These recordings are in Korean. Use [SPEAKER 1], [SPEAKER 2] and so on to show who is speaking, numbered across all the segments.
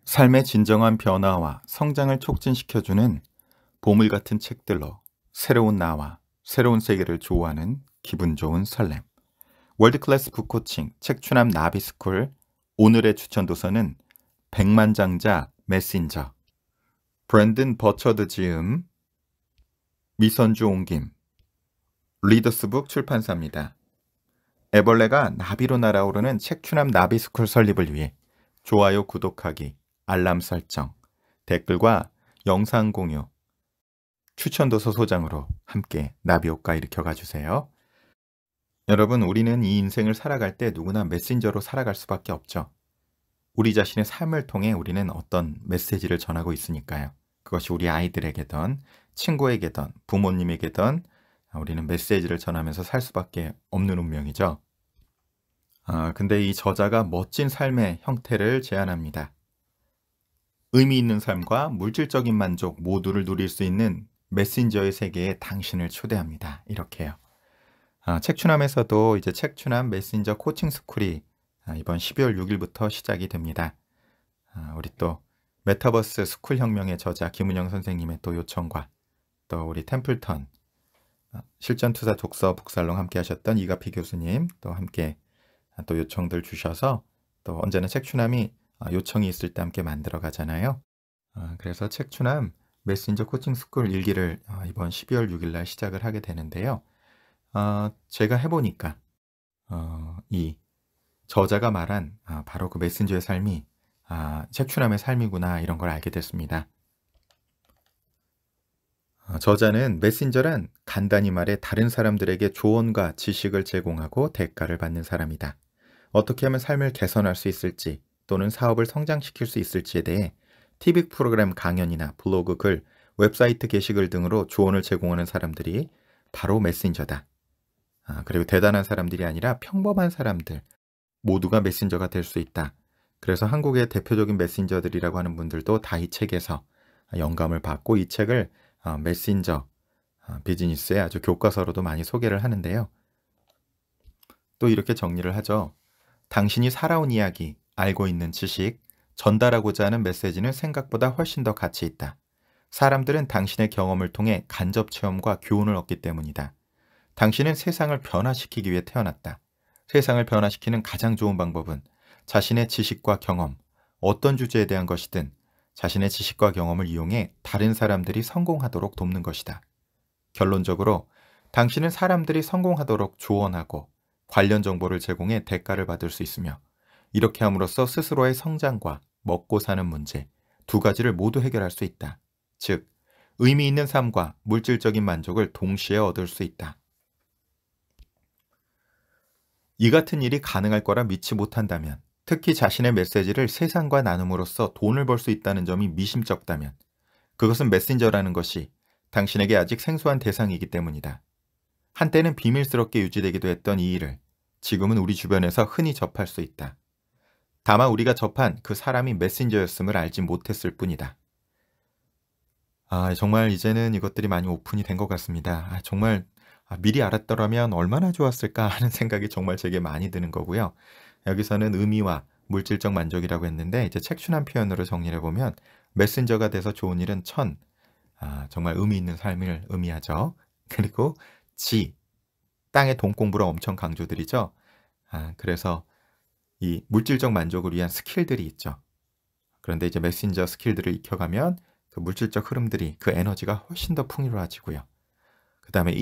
[SPEAKER 1] 삶의 진정한 변화와 성장을 촉진시켜주는 보물 같은 책들로 새로운 나와 새로운 세계를 좋아하는 기분 좋은 설렘. 월드클래스 북코칭 책추남 나비스쿨. 오늘의 추천 도서는 백만장자 메신저, 브랜든 버처드 지음, 미선주 옮김, 리더스북 출판사입니다. 애벌레가 나비로 날아오르는 책추남 나비스쿨 설립을 위해 좋아요, 구독하기, 알람 설정, 댓글과 영상 공유, 추천도서 소장으로 함께 나비효과 일으켜가 주세요. 여러분, 우리는 이 인생을 살아갈 때 누구나 메신저로 살아갈 수밖에 없죠. 우리 자신의 삶을 통해 우리는 어떤 메시지를 전하고 있으니까요. 그것이 우리 아이들에게든 친구에게든 부모님에게든 우리는 메시지를 전하면서 살 수밖에 없는 운명이죠. 근데 이 저자가 멋진 삶의 형태를 제안합니다. 의미 있는 삶과 물질적인 만족 모두를 누릴 수 있는 메신저의 세계에 당신을 초대합니다. 이렇게요. 책추남에서도 이제 책추남 메신저 코칭 스쿨이 이번 12월 6일부터 시작이 됩니다. 우리 또 메타버스 스쿨 혁명의 저자 김은영 선생님의 또 요청과 또 우리 템플턴 실전투자 독서 북살롱 함께 하셨던 이가피 교수님 또 함께 또 요청들 주셔서 또 언제나 책추남이 요청이 있을 때 함께 만들어 가잖아요. 그래서 책추남 메신저 코칭 스쿨 일기를 이번 12월 6일 날 시작을 하게 되는데요. 제가 해보니까 이 저자가 말한 바로 그 메신저의 삶이 책추남의 삶이구나 이런 걸 알게 됐습니다. 저자는 메신저란 간단히 말해 다른 사람들에게 조언과 지식을 제공하고 대가를 받는 사람이다. 어떻게 하면 삶을 개선할 수 있을지 또는 사업을 성장시킬 수 있을지에 대해 TV 프로그램 강연이나 블로그 글, 웹사이트 게시글 등으로 조언을 제공하는 사람들이 바로 메신저다. 그리고 대단한 사람들이 아니라 평범한 사람들 모두가 메신저가 될 수 있다. 그래서 한국의 대표적인 메신저들이라고 하는 분들도 다 이 책에서 영감을 받고 이 책을 메신저 비즈니스의 아주 교과서로도 많이 소개를 하는데요. 또 이렇게 정리를 하죠. 당신이 살아온 이야기, 알고 있는 지식, 전달하고자 하는 메시지는 생각보다 훨씬 더 가치 있다. 사람들은 당신의 경험을 통해 간접 체험과 교훈을 얻기 때문이다. 당신은 세상을 변화시키기 위해 태어났다. 세상을 변화시키는 가장 좋은 방법은 자신의 지식과 경험, 어떤 주제에 대한 것이든 자신의 지식과 경험을 이용해 다른 사람들이 성공하도록 돕는 것이다. 결론적으로 당신은 사람들이 성공하도록 조언하고 관련 정보를 제공해 대가를 받을 수 있으며 이렇게 함으로써 스스로의 성장과 먹고 사는 문제 두 가지를 모두 해결할 수 있다. 즉, 의미 있는 삶과 물질적인 만족을 동시에 얻을 수 있다. 이 같은 일이 가능할 거라 믿지 못한다면, 특히 자신의 메시지를 세상과 나눔으로써 돈을 벌 수 있다는 점이 미심쩍다면 그것은 메신저라는 것이 당신에게 아직 생소한 대상이기 때문이다. 한때는 비밀스럽게 유지되기도 했던 이 일을 지금은 우리 주변에서 흔히 접할 수 있다. 다만 우리가 접한 그 사람이 메신저였음을 알지 못했을 뿐이다. 정말 이제는 이것들이 많이 오픈이 된 것 같습니다. 정말 미리 알았더라면 얼마나 좋았을까 하는 생각이 정말 제게 많이 드는 거고요. 여기서는 의미와 물질적 만족이라고 했는데 이제 책춘한 표현으로 정리를 해보면 메신저가 돼서 좋은 일은 정말 의미 있는 삶을 의미하죠. 그리고 땅의 돈 공부를 엄청 강조드리죠. 그래서 이 물질적 만족을 위한 스킬들이 있죠. 그런데 이제 메신저 스킬들을 익혀가면 그 물질적 흐름들이 그 에너지가 훨씬 더 풍요로워지고요. 그 다음에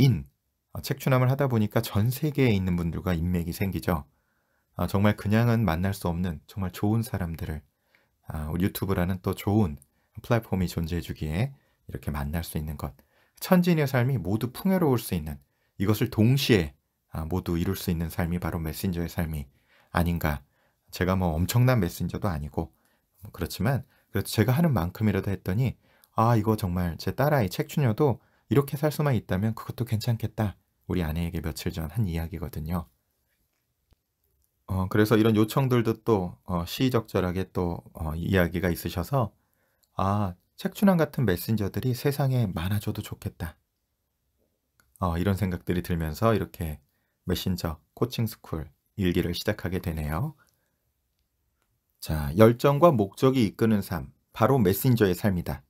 [SPEAKER 1] 책추남을 하다 보니까 전 세계에 있는 분들과 인맥이 생기죠. 정말 그냥은 만날 수 없는 정말 좋은 사람들을 우리 유튜브라는 또 좋은 플랫폼이 존재해 주기에 이렇게 만날 수 있는 것. 천지인의 삶이 모두 풍요로울 수 있는 이것을 동시에 모두 이룰 수 있는 삶이 바로 메신저의 삶이 아닌가. 제가 뭐 엄청난 메신저도 아니고 그렇지만 그래도 제가 하는 만큼이라도 했더니 이거 정말 제 딸아이 책추녀도 이렇게 살 수만 있다면 그것도 괜찮겠다. 우리 아내에게 며칠 전 한 이야기거든요. 그래서 이런 요청들도 또 시의적절하게 또 이야기가 있으셔서 책춘환 같은 메신저들이 세상에 많아져도 좋겠다. 이런 생각들이 들면서 이렇게 메신저 코칭 스쿨 일기를 시작하게 되네요. 자, 열정과 목적이 이끄는 삶, 바로 메신저의 삶이다.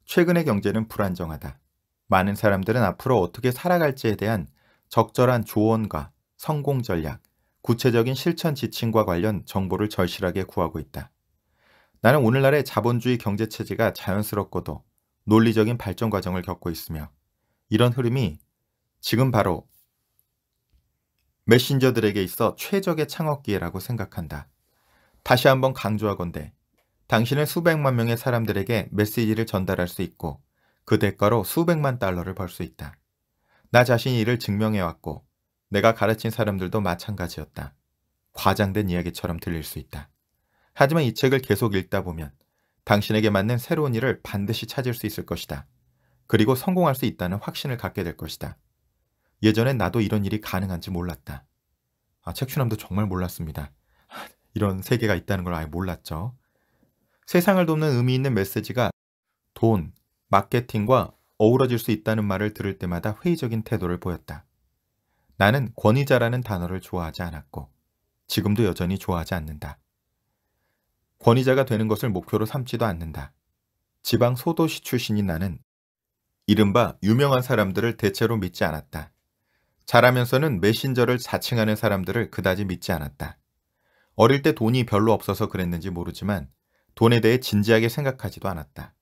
[SPEAKER 1] 최근의 경제는 불안정하다. 많은 사람들은 앞으로 어떻게 살아갈지에 대한 적절한 조언과 성공 전략, 구체적인 실천 지침과 관련 정보를 절실하게 구하고 있다. 나는 오늘날의 자본주의 경제 체제가 자연스럽고도 논리적인 발전 과정을 겪고 있으며 이런 흐름이 지금 바로 메신저들에게 있어 최적의 창업 기회라고 생각한다. 다시 한번 강조하건대 당신은 수백만 명의 사람들에게 메시지를 전달할 수 있고 그 대가로 수백만 달러를 벌 수 있다. 나 자신이 이를 증명해왔고 내가 가르친 사람들도 마찬가지였다. 과장된 이야기처럼 들릴 수 있다. 하지만 이 책을 계속 읽다 보면 당신에게 맞는 새로운 일을 반드시 찾을 수 있을 것이다. 그리고 성공할 수 있다는 확신을 갖게 될 것이다. 예전엔 나도 이런 일이 가능한지 몰랐다. 책추남도 정말 몰랐습니다. 이런 세계가 있다는 걸 아예 몰랐죠. 세상을 돕는 의미 있는 메시지가 돈, 마케팅과 어우러질 수 있다는 말을 들을 때마다 회의적인 태도를 보였다. 나는 권위자라는 단어를 좋아하지 않았고 지금도 여전히 좋아하지 않는다. 권위자가 되는 것을 목표로 삼지도 않는다. 지방 소도시 출신인 나는 이른바 유명한 사람들을 대체로 믿지 않았다. 잘하면서는 메신저를 자칭하는 사람들을 그다지 믿지 않았다. 어릴 때 돈이 별로 없어서 그랬는지 모르지만 돈에 대해 진지하게 생각하지도 않았다.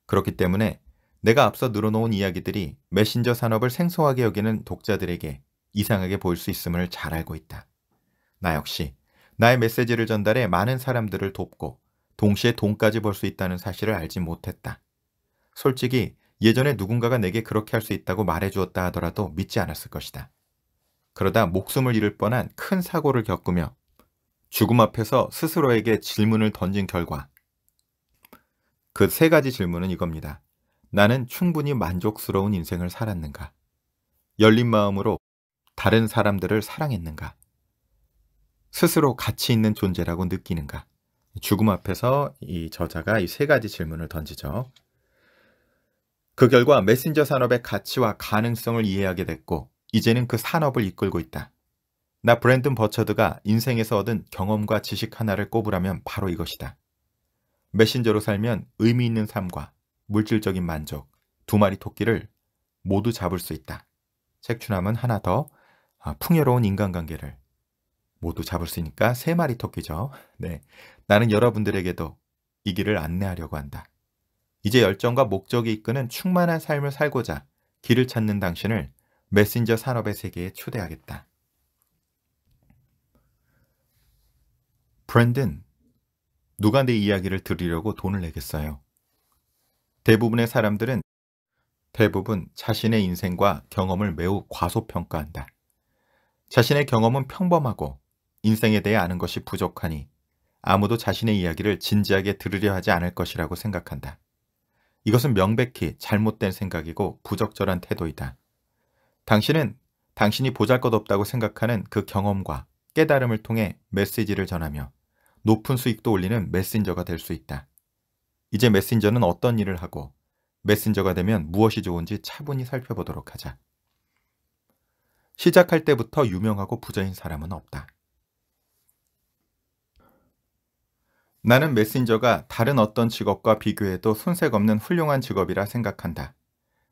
[SPEAKER 1] 그렇기 때문에 내가 앞서 늘어놓은 이야기들이 메신저 산업을 생소하게 여기는 독자들에게 이상하게 보일 수 있음을 잘 알고 있다. 나 역시 나의 메시지를 전달해 많은 사람들을 돕고 동시에 돈까지 벌 수 있다는 사실을 알지 못했다. 솔직히 예전에 누군가가 내게 그렇게 할 수 있다고 말해주었다 하더라도 믿지 않았을 것이다. 그러다 목숨을 잃을 뻔한 큰 사고를 겪으며 죽음 앞에서 스스로에게 질문을 던진 결과 그 세 가지 질문은 이겁니다. 나는 충분히 만족스러운 인생을 살았는가? 열린 마음으로 다른 사람들을 사랑했는가? 스스로 가치 있는 존재라고 느끼는가? 죽음 앞에서 이 저자가 이 세 가지 질문을 던지죠. 그 결과 메신저 산업의 가치와 가능성을 이해하게 됐고 이제는 그 산업을 이끌고 있다. 나 브랜든 버처드가 인생에서 얻은 경험과 지식 하나를 꼽으라면 바로 이것이다. 메신저로 살면 의미 있는 삶과 물질적인 만족, 두 마리 토끼를 모두 잡을 수 있다. 책추남은 하나 더, 풍요로운 인간관계를 모두 잡을 수 있으니까 세 마리 토끼죠. 네, 나는 여러분들에게도 이 길을 안내하려고 한다. 이제 열정과 목적이 이끄는 충만한 삶을 살고자 길을 찾는 당신을 메신저 산업의 세계에 초대하겠다. 브랜든, 누가 내 이야기를 들으려고 돈을 내겠어요? 대부분 자신의 인생과 경험을 매우 과소평가한다. 자신의 경험은 평범하고 인생에 대해 아는 것이 부족하니 아무도 자신의 이야기를 진지하게 들으려 하지 않을 것이라고 생각한다. 이것은 명백히 잘못된 생각이고 부적절한 태도이다. 당신은 당신이 보잘것없다고 생각하는 그 경험과 깨달음을 통해 메시지를 전하며 높은 수익도 올리는 메신저가 될 수 있다. 이제 메신저는 어떤 일을 하고 메신저가 되면 무엇이 좋은지 차분히 살펴보도록 하자. 시작할 때부터 유명하고 부자인 사람은 없다. 나는 메신저가 다른 어떤 직업과 비교해도 손색 없는 훌륭한 직업이라 생각한다.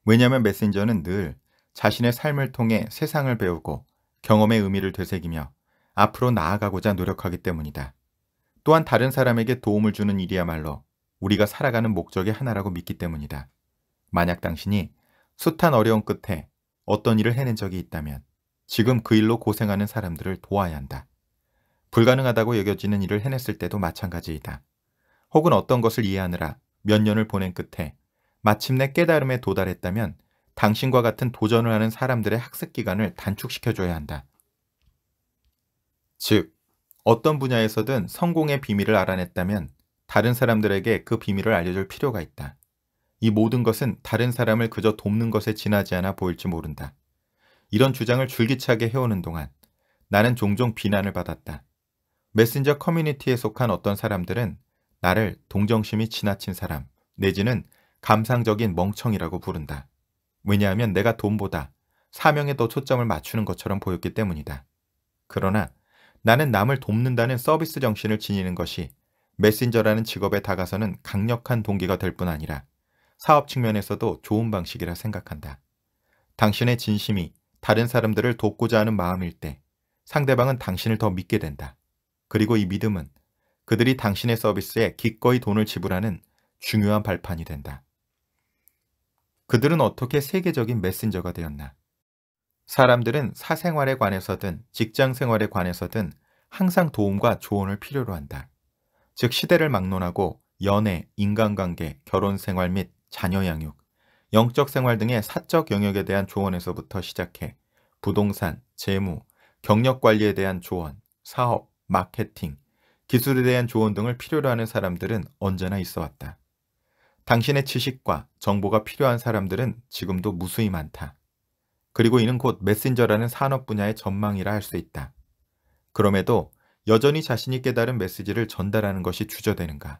[SPEAKER 1] 왜냐하면 메신저는 늘 자신의 삶을 통해 세상을 배우고 경험의 의미를 되새기며 앞으로 나아가고자 노력하기 때문이다. 또한 다른 사람에게 도움을 주는 일이야말로 우리가 살아가는 목적의 하나라고 믿기 때문이다. 만약 당신이 숱한 어려움 끝에 어떤 일을 해낸 적이 있다면 지금 그 일로 고생하는 사람들을 도와야 한다. 불가능하다고 여겨지는 일을 해냈을 때도 마찬가지이다. 혹은 어떤 것을 이해하느라 몇 년을 보낸 끝에 마침내 깨달음에 도달했다면 당신과 같은 도전을 하는 사람들의 학습 기간을 단축시켜줘야 한다. 즉, 어떤 분야에서든 성공의 비밀을 알아냈다면 다른 사람들에게 그 비밀을 알려줄 필요가 있다. 이 모든 것은 다른 사람을 그저 돕는 것에 지나지 않아 보일지 모른다. 이런 주장을 줄기차게 해오는 동안 나는 종종 비난을 받았다. 메신저 커뮤니티에 속한 어떤 사람들은 나를 동정심이 지나친 사람 내지는 감상적인 멍청이라고 부른다. 왜냐하면 내가 돈보다 사명에 더 초점을 맞추는 것처럼 보였기 때문이다. 그러나 나는 남을 돕는다는 서비스 정신을 지니는 것이 메신저라는 직업에 다가서는 강력한 동기가 될 뿐 아니라 사업 측면에서도 좋은 방식이라 생각한다. 당신의 진심이 다른 사람들을 돕고자 하는 마음일 때 상대방은 당신을 더 믿게 된다. 그리고 이 믿음은 그들이 당신의 서비스에 기꺼이 돈을 지불하는 중요한 발판이 된다. 그들은 어떻게 세계적인 메신저가 되었나? 사람들은 사생활에 관해서든 직장 생활에 관해서든 항상 도움과 조언을 필요로 한다. 즉 시대를 막론하고 연애, 인간관계, 결혼 생활 및 자녀 양육, 영적 생활 등의 사적 영역에 대한 조언에서부터 시작해 부동산, 재무, 경력 관리에 대한 조언, 사업, 마케팅, 기술에 대한 조언 등을 필요로 하는 사람들은 언제나 있어 왔다. 당신의 지식과 정보가 필요한 사람들은 지금도 무수히 많다. 그리고 이는 곧 메신저라는 산업 분야의 전망이라 할 수 있다. 그럼에도 여전히 자신이 깨달은 메시지를 전달하는 것이 주저되는가?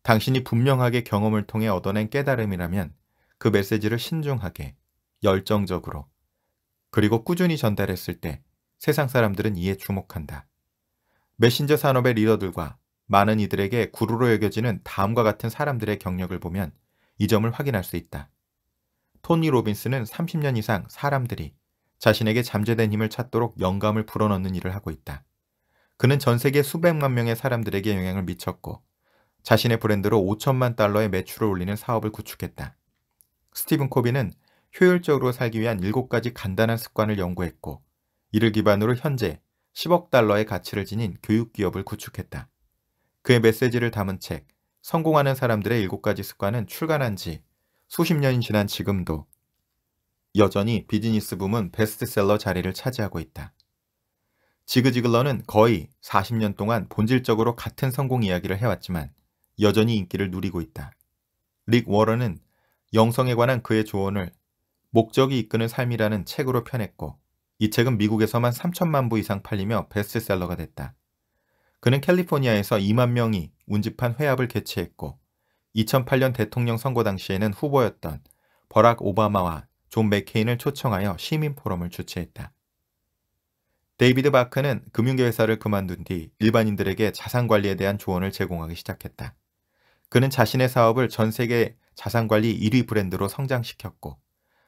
[SPEAKER 1] 당신이 분명하게 경험을 통해 얻어낸 깨달음이라면 그 메시지를 신중하게, 열정적으로, 그리고 꾸준히 전달했을 때 세상 사람들은 이에 주목한다. 메신저 산업의 리더들과 많은 이들에게 구루로 여겨지는 다음과 같은 사람들의 경력을 보면 이 점을 확인할 수 있다. 토니 로빈스는 30년 이상 사람들이 자신에게 잠재된 힘을 찾도록 영감을 불어넣는 일을 하고 있다. 그는 전 세계 수백만 명의 사람들에게 영향을 미쳤고 자신의 브랜드로 5천만 달러의 매출을 올리는 사업을 구축했다. 스티븐 코비는 효율적으로 살기 위한 7가지 간단한 습관을 연구했고 이를 기반으로 현재 10억 달러의 가치를 지닌 교육기업을 구축했다. 그의 메시지를 담은 책 성공하는 사람들의 7가지 습관은 출간한 지 수십 년이 지난 지금도 여전히 비즈니스 부문 베스트셀러 자리를 차지하고 있다. 지그 지글러는 거의 40년 동안 본질적으로 같은 성공 이야기를 해왔지만 여전히 인기를 누리고 있다. 릭 워런은 영성에 관한 그의 조언을 목적이 이끄는 삶이라는 책으로 펴냈고 이 책은 미국에서만 3천만 부 이상 팔리며 베스트셀러가 됐다. 그는 캘리포니아에서 2만 명이 운집한 회합을 개최했고 2008년 대통령 선거 당시에는 후보였던 버락 오바마와 존 맥케인을 초청하여 시민 포럼을 주최했다. 데이비드 바크는 금융계 회사를 그만둔 뒤 일반인들에게 자산관리에 대한 조언을 제공하기 시작했다. 그는 자신의 사업을 전 세계 자산관리 1위 브랜드로 성장시켰고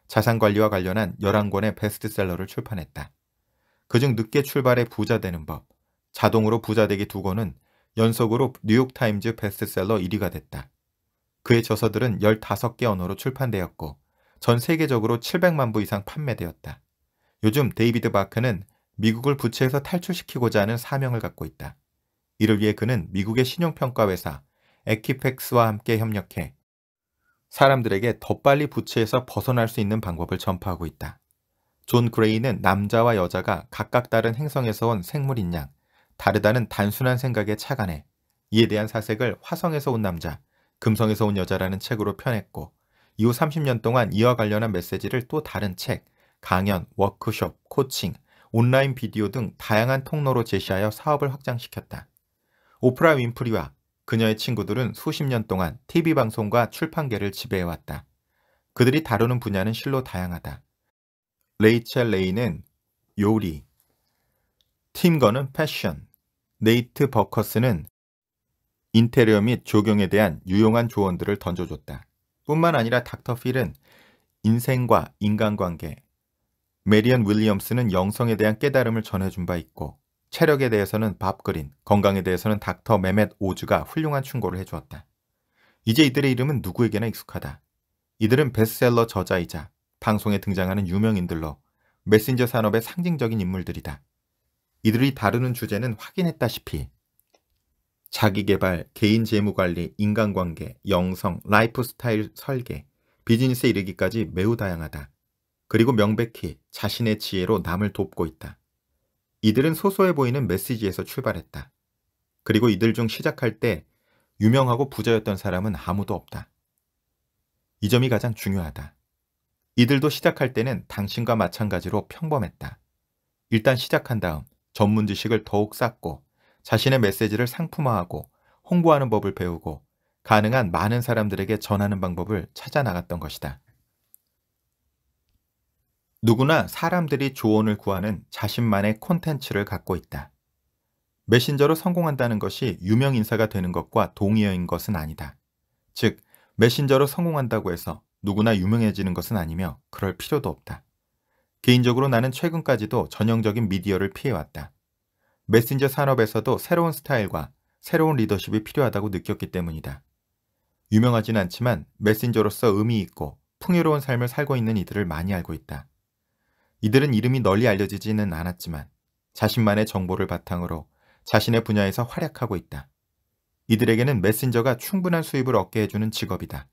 [SPEAKER 1] 자산관리와 관련한 11권의 베스트셀러를 출판했다. 그중 늦게 출발해 부자 되는 법, 자동으로 부자 되기 2권은 연속으로 뉴욕타임즈 베스트셀러 1위가 됐다. 그의 저서들은 15개 언어로 출판되었고 전 세계적으로 700만 부 이상 판매되었다. 요즘 데이비드 바크는 미국을 부채에서 탈출시키고자 하는 사명을 갖고 있다. 이를 위해 그는 미국의 신용평가 회사 에키펙스와 함께 협력해 사람들에게 더 빨리 부채에서 벗어날 수 있는 방법을 전파하고 있다. 존 그레이는 남자와 여자가 각각 다른 행성에서 온 생물인 양, 다르다는 단순한 생각에 착안해 이에 대한 사색을 화성에서 온 남자, 금성에서 온 여자라는 책으로 펴냈고 이후 30년 동안 이와 관련한 메시지를 또 다른 책, 강연, 워크숍, 코칭, 온라인 비디오 등 다양한 통로로 제시하여 사업을 확장시켰다. 오프라 윈프리와 그녀의 친구들은 수십 년 동안 TV방송과 출판계를 지배해왔다. 그들이 다루는 분야는 실로 다양하다. 레이첼 레이는 요리, 팀 건은 패션, 네이트 버커스는 인테리어 및 조경에 대한 유용한 조언들을 던져줬다. 뿐만 아니라 닥터 필은 인생과 인간관계, 메리언 윌리엄스는 영성에 대한 깨달음을 전해준 바 있고 체력에 대해서는 밥 그린, 건강에 대해서는 닥터 메멧 오즈가 훌륭한 충고를 해주었다. 이제 이들의 이름은 누구에게나 익숙하다. 이들은 베스트셀러 저자이자 방송에 등장하는 유명인들로 메신저 산업의 상징적인 인물들이다. 이들이 다루는 주제는 확인했다시피 자기계발, 개인 재무관리, 인간관계, 영성, 라이프 스타일 설계, 비즈니스에 이르기까지 매우 다양하다. 그리고 명백히 자신의 지혜로 남을 돕고 있다. 이들은 소소해 보이는 메시지에서 출발했다. 그리고 이들 중 시작할 때 유명하고 부자였던 사람은 아무도 없다. 이 점이 가장 중요하다. 이들도 시작할 때는 당신과 마찬가지로 평범했다. 일단 시작한 다음 전문 지식을 더욱 쌓고 자신의 메시지를 상품화하고 홍보하는 법을 배우고 가능한 많은 사람들에게 전하는 방법을 찾아 나갔던 것이다. 누구나 사람들이 조언을 구하는 자신만의 콘텐츠를 갖고 있다. 메신저로 성공한다는 것이 유명 인사가 되는 것과 동의어인 것은 아니다. 즉, 메신저로 성공한다고 해서 누구나 유명해지는 것은 아니며 그럴 필요도 없다. 개인적으로 나는 최근까지도 전형적인 미디어를 피해왔다. 메신저 산업에서도 새로운 스타일과 새로운 리더십이 필요하다고 느꼈기 때문이다. 유명하진 않지만 메신저로서 의미 있고 풍요로운 삶을 살고 있는 이들을 많이 알고 있다. 이들은 이름이 널리 알려지지는 않았지만 자신만의 정보를 바탕으로 자신의 분야에서 활약하고 있다. 이들에게는 메신저가 충분한 수입을 얻게 해주는 직업이다.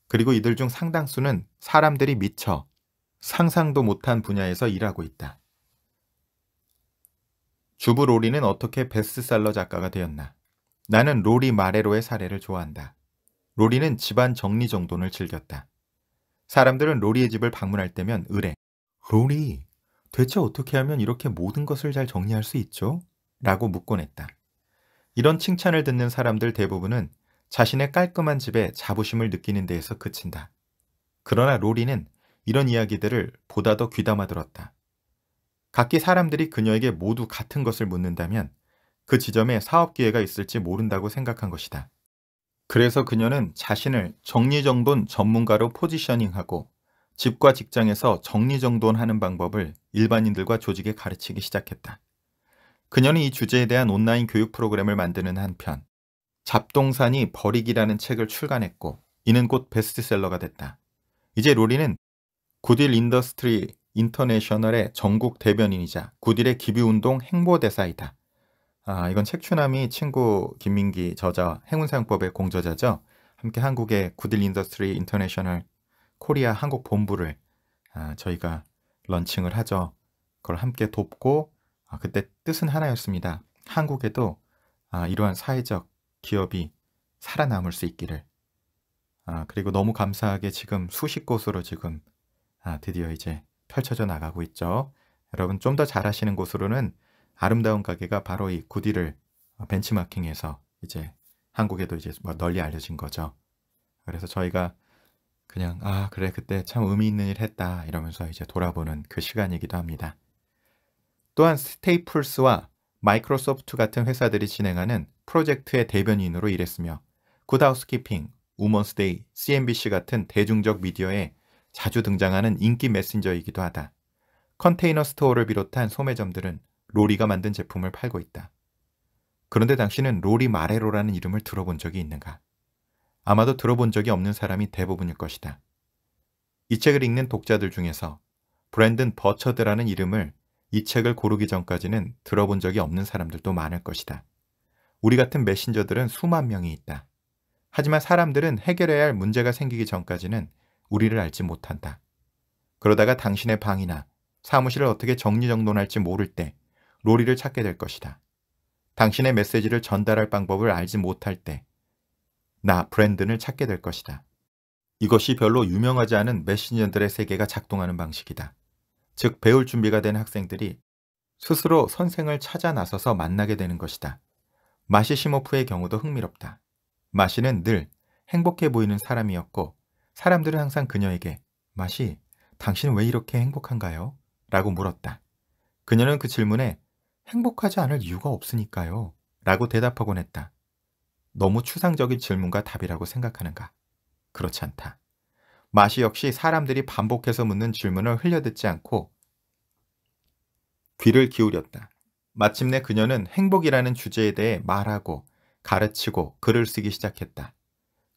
[SPEAKER 1] 그리고 이들 중 상당수는 사람들이 미처 상상도 못한 분야에서 일하고 있다. 주부 로리는 어떻게 베스트셀러 작가가 되었나? 나는 로리 마레로의 사례를 좋아한다. 로리는 집안 정리정돈을 즐겼다. 사람들은 로리의 집을 방문할 때면 의뢰. 로리, 대체 어떻게 하면 이렇게 모든 것을 잘 정리할 수 있죠? 라고 묻곤 했다. 이런 칭찬을 듣는 사람들 대부분은 자신의 깔끔한 집에 자부심을 느끼는 데에서 그친다. 그러나 로리는 이런 이야기들을 보다 더 귀담아 들었다. 각기 사람들이 그녀에게 모두 같은 것을 묻는다면 그 지점에 사업 기회가 있을지 모른다고 생각한 것이다. 그래서 그녀는 자신을 정리정돈 전문가로 포지셔닝하고 집과 직장에서 정리정돈하는 방법을 일반인들과 조직에 가르치기 시작했다. 그녀는 이 주제에 대한 온라인 교육 프로그램을 만드는 한편 잡동사니 버리기라는 책을 출간했고 이는 곧 베스트셀러가 됐다. 이제 로리는 굿윌 인더스트리 인터내셔널의 전국 대변인이자 굿윌의 기비운동 행보대사이다. 이건 책추남이 친구 김민기 저자 행운사용법의 공저자죠. 함께 한국의 굿윌 인더스트리 인터내셔널 코리아 한국 본부를 저희가 런칭을 하죠. 그걸 함께 돕고 그때 뜻은 하나였습니다. 한국에도 이러한 사회적 기업이 살아남을 수 있기를. 그리고 너무 감사하게 지금 수십 곳으로 지금 드디어 이제 펼쳐져 나가고 있죠. 여러분 좀 더 잘하시는 곳으로는 아름다운 가게가 바로 이 굿윌을 벤치마킹해서 이제 한국에도 이제 널리 알려진 거죠. 그래서 저희가 그냥 그래 그때 참 의미 있는 일 했다 이러면서 이제 돌아보는 그 시간이기도 합니다. 또한 스테이플스와 마이크로소프트 같은 회사들이 진행하는 프로젝트의 대변인으로 일했으며 굿하우스키핑, 우먼스데이, CNBC 같은 대중적 미디어에 자주 등장하는 인기 메신저이기도 하다. 컨테이너 스토어를 비롯한 소매점들은 로리가 만든 제품을 팔고 있다. 그런데 당신은 로리 마레로라는 이름을 들어본 적이 있는가? 아마도 들어본 적이 없는 사람이 대부분일 것이다. 이 책을 읽는 독자들 중에서 브랜든 버처드라는 이름을 이 책을 고르기 전까지는 들어본 적이 없는 사람들도 많을 것이다. 우리 같은 메신저들은 수만 명이 있다. 하지만 사람들은 해결해야 할 문제가 생기기 전까지는 우리를 알지 못한다. 그러다가 당신의 방이나 사무실을 어떻게 정리정돈할지 모를 때 로리를 찾게 될 것이다. 당신의 메시지를 전달할 방법을 알지 못할 때 나 브랜든을 찾게 될 것이다. 이것이 별로 유명하지 않은 메신저들의 세계가 작동하는 방식이다. 즉 배울 준비가 된 학생들이 스스로 선생을 찾아 나서서 만나게 되는 것이다. 마시 시모프의 경우도 흥미롭다. 마시는 늘 행복해 보이는 사람이었고 사람들은 항상 그녀에게 마시, 당신은 왜 이렇게 행복한가요? 라고 물었다. 그녀는 그 질문에 행복하지 않을 이유가 없으니까요 라고 대답하곤 했다. 너무 추상적인 질문과 답이라고 생각하는가? 그렇지 않다. 마시 역시 사람들이 반복해서 묻는 질문을 흘려듣지 않고 귀를 기울였다. 마침내 그녀는 행복이라는 주제에 대해 말하고 가르치고 글을 쓰기 시작했다.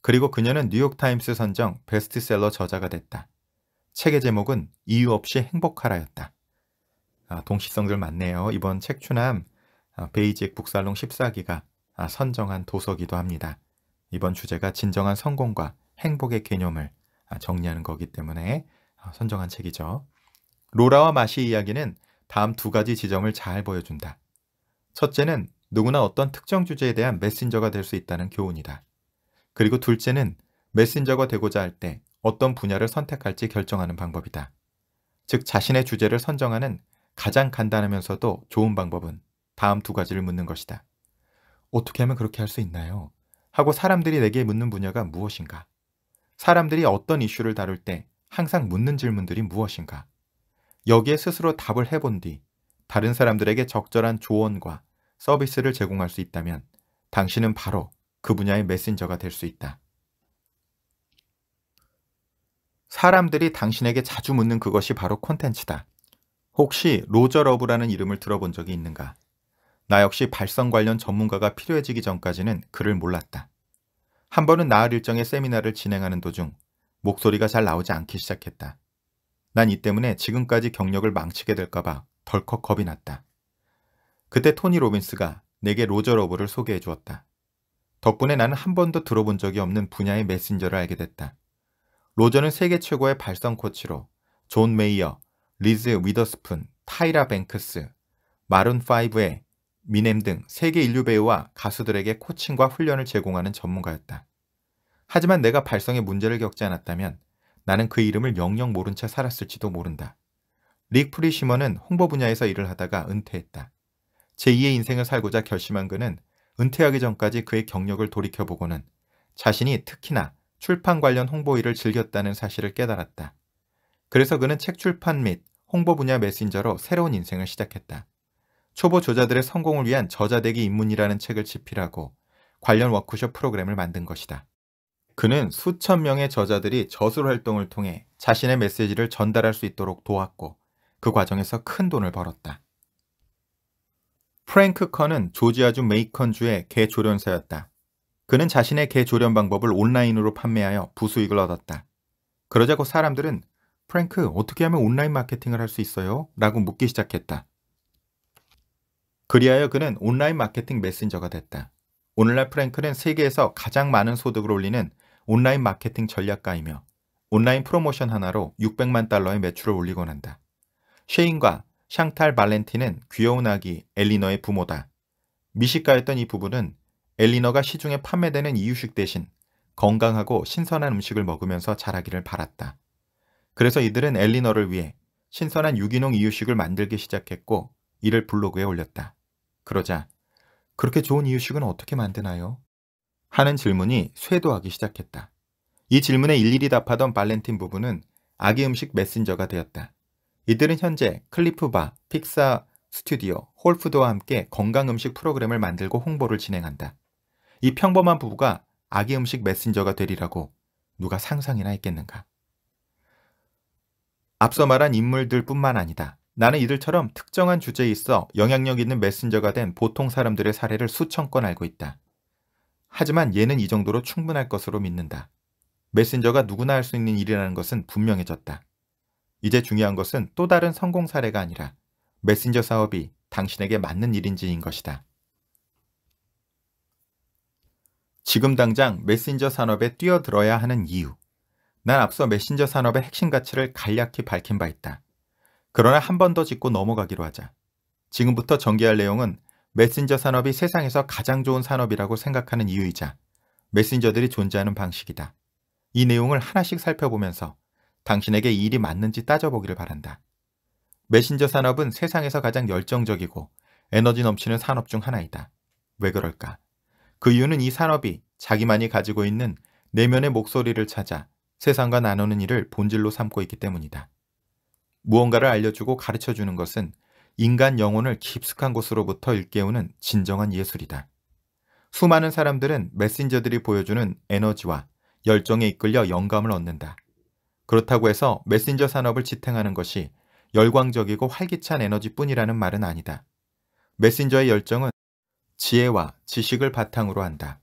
[SPEAKER 1] 그리고 그녀는 뉴욕타임스 선정 베스트셀러 저자가 됐다. 책의 제목은 이유 없이 행복하라였다. 동시성들 많네요. 이번 책추남 베이직 북살롱 14기가 선정한 도서기도 합니다. 이번 주제가 진정한 성공과 행복의 개념을 정리하는 거기 때문에 선정한 책이죠. 로라와 마시 이야기는 다음 두 가지 지점을 잘 보여준다. 첫째는 누구나 어떤 특정 주제에 대한 메신저가 될 수 있다는 교훈이다. 그리고 둘째는 메신저가 되고자 할 때 어떤 분야를 선택할지 결정하는 방법이다. 즉 자신의 주제를 선정하는 가장 간단하면서도 좋은 방법은 다음 두 가지를 묻는 것이다. 어떻게 하면 그렇게 할 수 있나요? 하고 사람들이 내게 묻는 분야가 무엇인가? 사람들이 어떤 이슈를 다룰 때 항상 묻는 질문들이 무엇인가? 여기에 스스로 답을 해본 뒤 다른 사람들에게 적절한 조언과 서비스를 제공할 수 있다면 당신은 바로 그 분야의 메신저가 될 수 있다. 사람들이 당신에게 자주 묻는 그것이 바로 콘텐츠다. 혹시 로저 러브라는 이름을 들어본 적이 있는가? 나 역시 발성 관련 전문가가 필요해지기 전까지는 그를 몰랐다. 한 번은 나흘 일정의 세미나를 진행하는 도중 목소리가 잘 나오지 않기 시작했다. 난 이 때문에 지금까지 경력을 망치게 될까봐 덜컥 겁이 났다. 그때 토니 로빈스가 내게 로저 러브를 소개해 주었다. 덕분에 나는 한 번도 들어본 적이 없는 분야의 메신저를 알게 됐다. 로저는 세계 최고의 발성 코치로 존 메이어, 리즈 위더스푼, 타이라 뱅크스, 마룬5의 미넴 등 세계 인류 배우와 가수들에게 코칭과 훈련을 제공하는 전문가였다. 하지만 내가 발성에 문제를 겪지 않았다면 나는 그 이름을 영영 모른 채 살았을지도 모른다. 릭 프리시먼은 홍보 분야에서 일을 하다가 은퇴했다. 제2의 인생을 살고자 결심한 그는 은퇴하기 전까지 그의 경력을 돌이켜보고는 자신이 특히나 출판 관련 홍보 일을 즐겼다는 사실을 깨달았다. 그래서 그는 책 출판 및 홍보 분야 메신저로 새로운 인생을 시작했다. 초보 저자들의 성공을 위한 저자되기 입문이라는 책을 집필하고 관련 워크숍 프로그램을 만든 것이다. 그는 수천 명의 저자들이 저술 활동을 통해 자신의 메시지를 전달할 수 있도록 도왔고 그 과정에서 큰 돈을 벌었다. 프랭크 컨은 조지아주 메이컨주의 개 조련사였다. 그는 자신의 개 조련 방법을 온라인으로 판매하여 부수익을 얻었다. 그러자 그 사람들은 프랭크, 어떻게 하면 온라인 마케팅을 할 수 있어요? 라고 묻기 시작했다. 그리하여 그는 온라인 마케팅 메신저가 됐다. 오늘날 프랭크는 세계에서 가장 많은 소득을 올리는 온라인 마케팅 전략가이며 온라인 프로모션 하나로 600만 달러의 매출을 올리곤 한다. 셰인과 샹탈 발렌틴은 귀여운 아기 엘리너의 부모다. 미식가였던 이 부부는 엘리너가 시중에 판매되는 이유식 대신 건강하고 신선한 음식을 먹으면서 자라기를 바랐다. 그래서 이들은 엘리너를 위해 신선한 유기농 이유식을 만들기 시작했고 이를 블로그에 올렸다. 그러자 그렇게 좋은 이유식은 어떻게 만드나요? 하는 질문이 쇄도하기 시작했다. 이 질문에 일일이 답하던 발렌틴 부부는 아기 음식 메신저가 되었다. 이들은 현재 클리프바, 픽사 스튜디오, 홀푸드와 함께 건강 음식 프로그램을 만들고 홍보를 진행한다. 이 평범한 부부가 아기 음식 메신저가 되리라고 누가 상상이나 했겠는가? 앞서 말한 인물들뿐만 아니다. 나는 이들처럼 특정한 주제에 있어 영향력 있는 메신저가 된 보통 사람들의 사례를 수천 건 알고 있다. 하지만 얘는 이 정도로 충분할 것으로 믿는다. 메신저가 누구나 할 수 있는 일이라는 것은 분명해졌다. 이제 중요한 것은 또 다른 성공 사례가 아니라 메신저 사업이 당신에게 맞는 일인지인 것이다. 지금 당장 메신저 산업에 뛰어들어야 하는 이유. 난 앞서 메신저 산업의 핵심 가치를 간략히 밝힌 바 있다. 그러나 한 번 더 짚고 넘어가기로 하자. 지금부터 전개할 내용은 메신저 산업이 세상에서 가장 좋은 산업이라고 생각하는 이유이자 메신저들이 존재하는 방식이다. 이 내용을 하나씩 살펴보면서 당신에게 이 일이 맞는지 따져보기를 바란다. 메신저 산업은 세상에서 가장 열정적이고 에너지 넘치는 산업 중 하나이다. 왜 그럴까? 그 이유는 이 산업이 자기만이 가지고 있는 내면의 목소리를 찾아 세상과 나누는 일을 본질로 삼고 있기 때문이다. 무언가를 알려주고 가르쳐주는 것은 인간 영혼을 깊숙한 곳으로부터 일깨우는 진정한 예술이다. 수많은 사람들은 메신저들이 보여주는 에너지와 열정에 이끌려 영감을 얻는다. 그렇다고 해서 메신저 산업을 지탱하는 것이 열광적이고 활기찬 에너지뿐이라는 말은 아니다. 메신저의 열정은 지혜와 지식을 바탕으로 한다.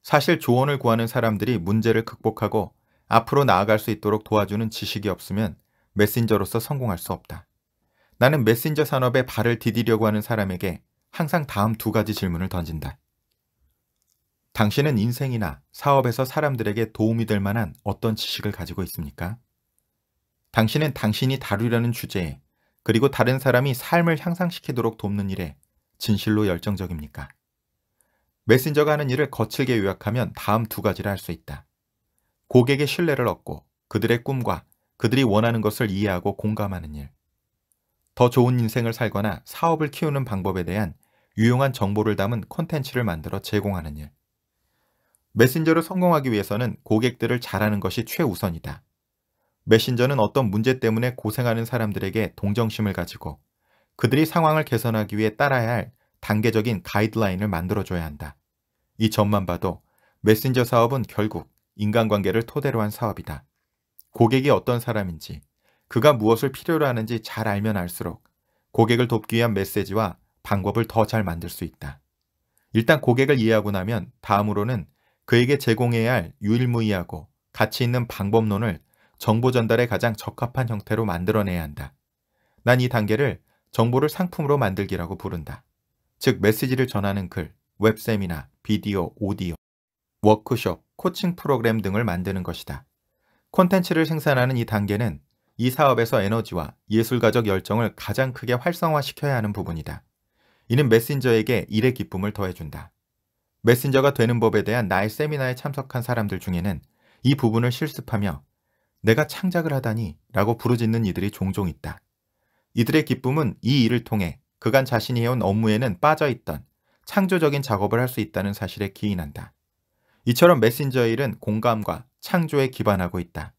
[SPEAKER 1] 사실 조언을 구하는 사람들이 문제를 극복하고 앞으로 나아갈 수 있도록 도와주는 지식이 없으면 메신저로서 성공할 수 없다. 나는 메신저 산업에 발을 디디려고 하는 사람에게 항상 다음 두 가지 질문을 던진다. 당신은 인생이나 사업에서 사람들에게 도움이 될 만한 어떤 지식을 가지고 있습니까? 당신은 당신이 다루려는 주제에 그리고 다른 사람이 삶을 향상시키도록 돕는 일에 진실로 열정적입니까? 메신저가 하는 일을 거칠게 요약하면 다음 두 가지를 할 수 있다. 고객의 신뢰를 얻고 그들의 꿈과 그들이 원하는 것을 이해하고 공감하는 일. 더 좋은 인생을 살거나 사업을 키우는 방법에 대한 유용한 정보를 담은 콘텐츠를 만들어 제공하는 일. 메신저로 성공하기 위해서는 고객들을 잘 아는 것이 최우선이다. 메신저는 어떤 문제 때문에 고생하는 사람들에게 동정심을 가지고 그들이 상황을 개선하기 위해 따라야 할 단계적인 가이드라인을 만들어줘야 한다. 이 점만 봐도 메신저 사업은 결국 인간관계를 토대로 한 사업이다. 고객이 어떤 사람인지, 그가 무엇을 필요로 하는지 잘 알면 알수록 고객을 돕기 위한 메시지와 방법을 더 잘 만들 수 있다. 일단 고객을 이해하고 나면 다음으로는 그에게 제공해야 할 유일무이하고 가치 있는 방법론을 정보 전달에 가장 적합한 형태로 만들어내야 한다. 난 이 단계를 정보를 상품으로 만들기라고 부른다. 즉 메시지를 전하는 글, 웹세미나, 비디오, 오디오, 워크숍, 코칭 프로그램 등을 만드는 것이다. 콘텐츠를 생산하는 이 단계는 이 사업에서 에너지와 예술가적 열정을 가장 크게 활성화시켜야 하는 부분이다. 이는 메신저에게 일의 기쁨을 더해준다. 메신저가 되는 법에 대한 나의 세미나에 참석한 사람들 중에는 이 부분을 실습하며 내가 창작을 하다니 라고 부르짖는 이들이 종종 있다. 이들의 기쁨은 이 일을 통해 그간 자신이 해온 업무에는 빠져있던 창조적인 작업을 할 수 있다는 사실에 기인한다. 이처럼 메신저의 일은 공감과 창조에 기반하고 있다.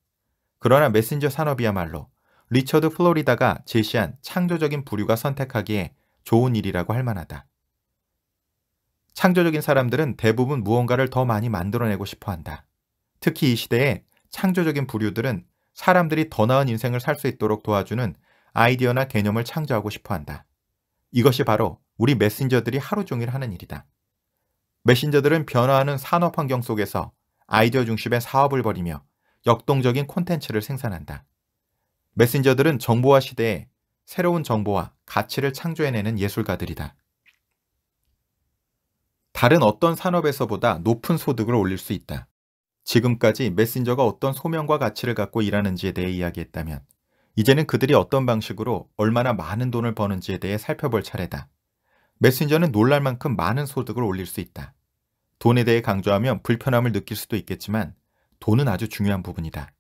[SPEAKER 1] 그러나 메신저 산업이야말로 리처드 플로리다가 제시한 창조적인 부류가 선택하기에 좋은 일이라고 할 만하다. 창조적인 사람들은 대부분 무언가를 더 많이 만들어내고 싶어 한다. 특히 이 시대에 창조적인 부류들은 사람들이 더 나은 인생을 살 수 있도록 도와주는 아이디어나 개념을 창조하고 싶어 한다. 이것이 바로 우리 메신저들이 하루 종일 하는 일이다. 메신저들은 변화하는 산업 환경 속에서 아이디어 중심의 사업을 벌이며 역동적인 콘텐츠를 생산한다. 메신저들은 정보화 시대에 새로운 정보와 가치를 창조해내는 예술가들이다. 다른 어떤 산업에서보다 높은 소득을 올릴 수 있다. 지금까지 메신저가 어떤 소명과 가치를 갖고 일하는지에 대해 이야기했다면 이제는 그들이 어떤 방식으로 얼마나 많은 돈을 버는지에 대해 살펴볼 차례다. 메신저는 놀랄 만큼 많은 소득을 올릴 수 있다. 돈에 대해 강조하면 불편함을 느낄 수도 있겠지만 돈은 아주 중요한 부분이다.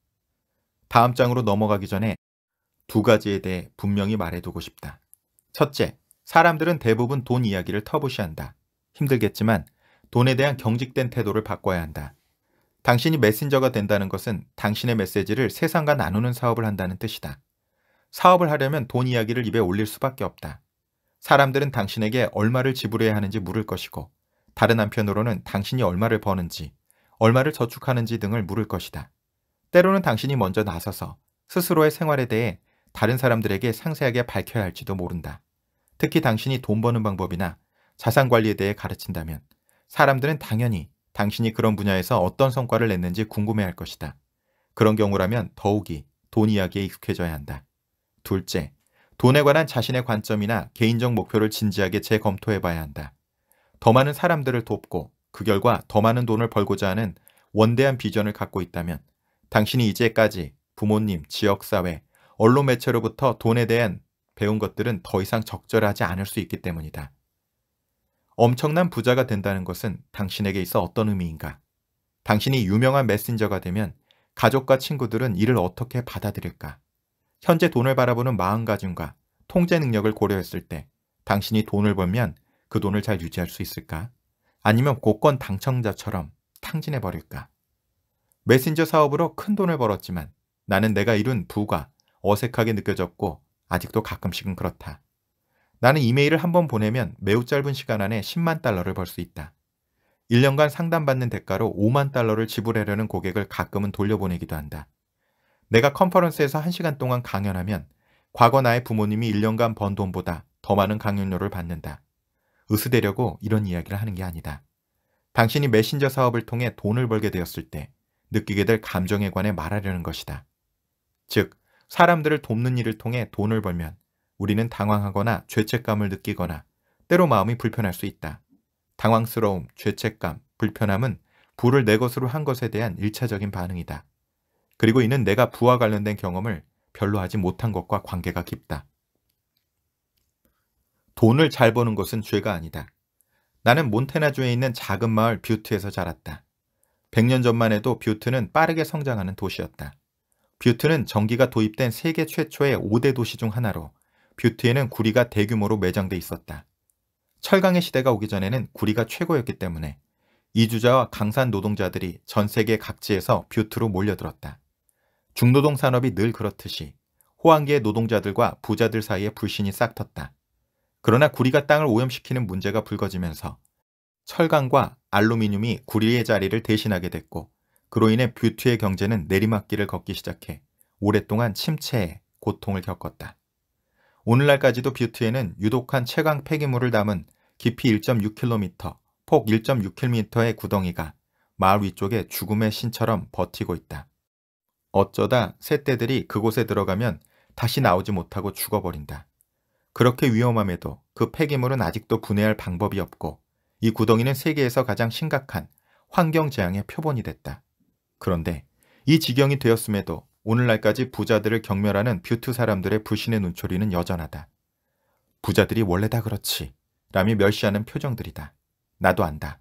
[SPEAKER 1] 다음 장으로 넘어가기 전에 두 가지에 대해 분명히 말해두고 싶다. 첫째, 사람들은 대부분 돈 이야기를 터부시한다. 힘들겠지만 돈에 대한 경직된 태도를 바꿔야 한다. 당신이 메신저가 된다는 것은 당신의 메시지를 세상과 나누는 사업을 한다는 뜻이다. 사업을 하려면 돈 이야기를 입에 올릴 수밖에 없다. 사람들은 당신에게 얼마를 지불해야 하는지 물을 것이고 다른 한편으로는 당신이 얼마를 버는지, 얼마를 저축하는지 등을 물을 것이다. 때로는 당신이 먼저 나서서 스스로의 생활에 대해 다른 사람들에게 상세하게 밝혀야 할지도 모른다. 특히 당신이 돈 버는 방법이나 자산 관리에 대해 가르친다면 사람들은 당연히 당신이 그런 분야에서 어떤 성과를 냈는지 궁금해할 것이다. 그런 경우라면 더욱이 돈 이야기에 익숙해져야 한다. 둘째, 돈에 관한 자신의 관점이나 개인적 목표를 진지하게 재검토해봐야 한다. 더 많은 사람들을 돕고 그 결과 더 많은 돈을 벌고자 하는 원대한 비전을 갖고 있다면 당신이 이제까지 부모님, 지역사회, 언론 매체로부터 돈에 대한 배운 것들은 더 이상 적절하지 않을 수 있기 때문이다. 엄청난 부자가 된다는 것은 당신에게 있어 어떤 의미인가? 당신이 유명한 메신저가 되면 가족과 친구들은 이를 어떻게 받아들일까? 현재 돈을 바라보는 마음가짐과 통제 능력을 고려했을 때 당신이 돈을 벌면 그 돈을 잘 유지할 수 있을까? 아니면 복권 당첨자처럼 탕진해버릴까? 메신저 사업으로 큰 돈을 벌었지만 나는 내가 이룬 부가 어색하게 느껴졌고 아직도 가끔씩은 그렇다. 나는 이메일을 한 번 보내면 매우 짧은 시간 안에 10만 달러를 벌 수 있다. 1년간 상담받는 대가로 5만 달러를 지불하려는 고객을 가끔은 돌려보내기도 한다. 내가 컨퍼런스에서 1시간 동안 강연하면 과거 나의 부모님이 1년간 번 돈보다 더 많은 강연료를 받는다. 으스대려고 이런 이야기를 하는 게 아니다. 당신이 메신저 사업을 통해 돈을 벌게 되었을 때 느끼게 될 감정에 관해 말하려는 것이다. 즉, 사람들을 돕는 일을 통해 돈을 벌면 우리는 당황하거나 죄책감을 느끼거나 때로 마음이 불편할 수 있다. 당황스러움, 죄책감, 불편함은 부를 내 것으로 한 것에 대한 1차적인 반응이다. 그리고 이는 내가 부와 관련된 경험을 별로 하지 못한 것과 관계가 깊다. 돈을 잘 버는 것은 죄가 아니다. 나는 몬태나주에 있는 작은 마을 뷰트에서 자랐다. 100년 전만 해도 뷰트는 빠르게 성장하는 도시였다. 뷰트는 전기가 도입된 세계 최초의 5대 도시 중 하나로 뷰트에는 구리가 대규모로 매장돼 있었다. 철강의 시대가 오기 전에는 구리가 최고였기 때문에 이주자와 강산 노동자들이 전 세계 각지에서 뷰트로 몰려들었다. 중노동 산업이 늘 그렇듯이 호황기의 노동자들과 부자들 사이에 불신이 싹텄다. 그러나 구리가 땅을 오염시키는 문제가 불거지면서 철강과 알루미늄이 구리의 자리를 대신하게 됐고, 그로 인해 뷰트의 경제는 내리막길을 걷기 시작해 오랫동안 침체에 고통을 겪었다. 오늘날까지도 뷰트에는 유독한 채광 폐기물을 담은 깊이 1.6km, 폭 1.6km의 구덩이가 마을 위쪽에 죽음의 신처럼 버티고 있다. 어쩌다 새떼들이 그곳에 들어가면 다시 나오지 못하고 죽어버린다. 그렇게 위험함에도 그 폐기물은 아직도 분해할 방법이 없고, 이 구덩이는 세계에서 가장 심각한 환경재앙의 표본이 됐다. 그런데 이 지경이 되었음에도 오늘날까지 부자들을 경멸하는 뷰트 사람들의 불신의 눈초리는 여전하다. 부자들이 원래 다 그렇지 라며 멸시하는 표정들이다. 나도 안다.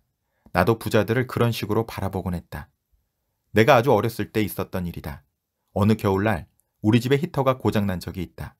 [SPEAKER 1] 나도 부자들을 그런 식으로 바라보곤 했다. 내가 아주 어렸을 때 있었던 일이다. 어느 겨울날 우리 집에 히터가 고장난 적이 있다.